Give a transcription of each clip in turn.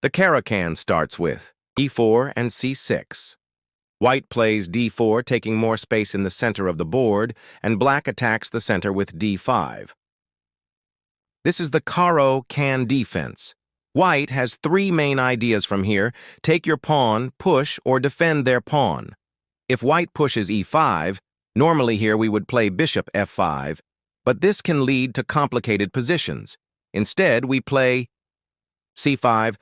The Caro-Kann starts with e4 and c6. White plays d4, taking more space in the center of the board, and black attacks the center with d5. This is the Caro-Kann defense. White has three main ideas from here: take your pawn, push, or defend their pawn. If white pushes e5, normally here we would play bishop f5, but this can lead to complicated positions. Instead, we play c5,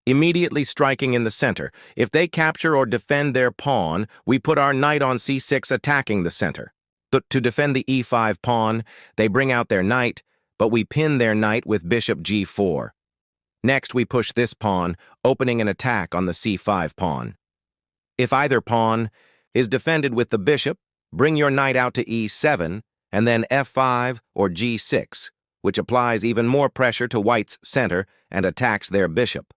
immediately striking in the center. If they capture or defend their pawn, we put our knight on c6, attacking the center. To defend the e5 pawn, they bring out their knight, but we pin their knight with bishop g4. Next, we push this pawn, opening an attack on the c5 pawn. If either pawn is defended with the bishop, bring your knight out to e7, and then f5 or g6, which applies even more pressure to white's center and attacks their bishop.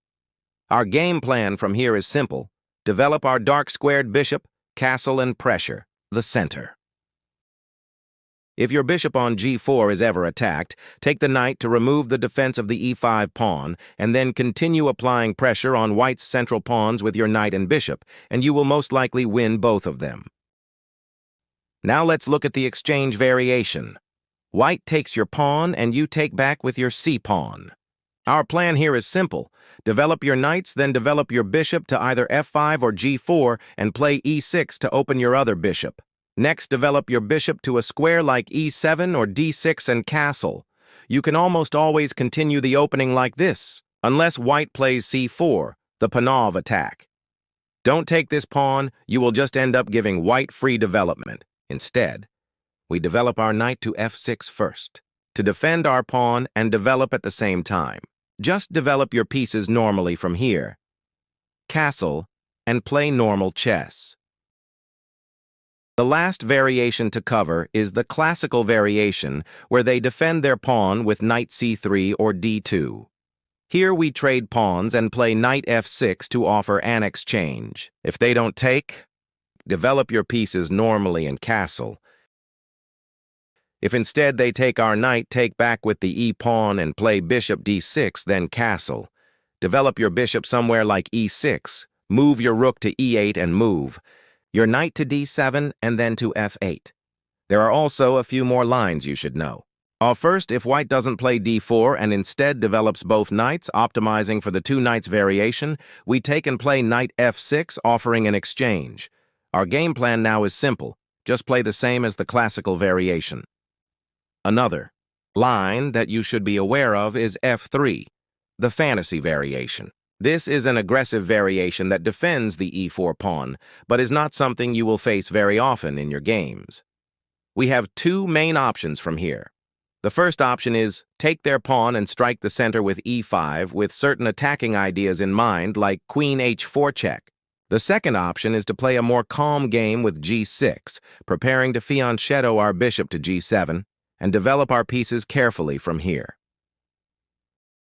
Our game plan from here is simple: develop our dark squared bishop, castle, and pressure the center. If your bishop on g4 is ever attacked, take the knight to remove the defense of the e5 pawn, and then continue applying pressure on white's central pawns with your knight and bishop, and you will most likely win both of them. Now let's look at the exchange variation. White takes your pawn, and you take back with your c-pawn. Our plan here is simple: develop your knights, then develop your bishop to either f5 or g4, and play e6 to open your other bishop. Next, develop your bishop to a square like e7 or d6 and castle. You can almost always continue the opening like this, unless white plays c4, the Panov attack. Don't take this pawn, you will just end up giving white free development. Instead, we develop our knight to f6 first, to defend our pawn and develop at the same time. Just develop your pieces normally from here, castle, and play normal chess. The last variation to cover is the classical variation, where they defend their pawn with knight c3 or d2. Here we trade pawns and play knight f6 to offer an exchange. If they don't take, develop your pieces normally in castle. If instead they take our knight, take back with the e-pawn and play bishop d6, then castle. Develop your bishop somewhere like e6, move your rook to e8 and move your knight to d7 and then to f8. There are also a few more lines you should know. First, if white doesn't play d4 and instead develops both knights, optimizing for the two knights variation, we take and play knight f6, offering an exchange. Our game plan now is simple: just play the same as the classical variation. Another line that you should be aware of is f3, the fantasy variation. This is an aggressive variation that defends the e4 pawn, but is not something you will face very often in your games. We have two main options from here. The first option is take their pawn and strike the center with e5 with certain attacking ideas in mind, like queen h4 check. The second option is to play a more calm game with g6, preparing to fianchetto our bishop to g7, and develop our pieces carefully from here.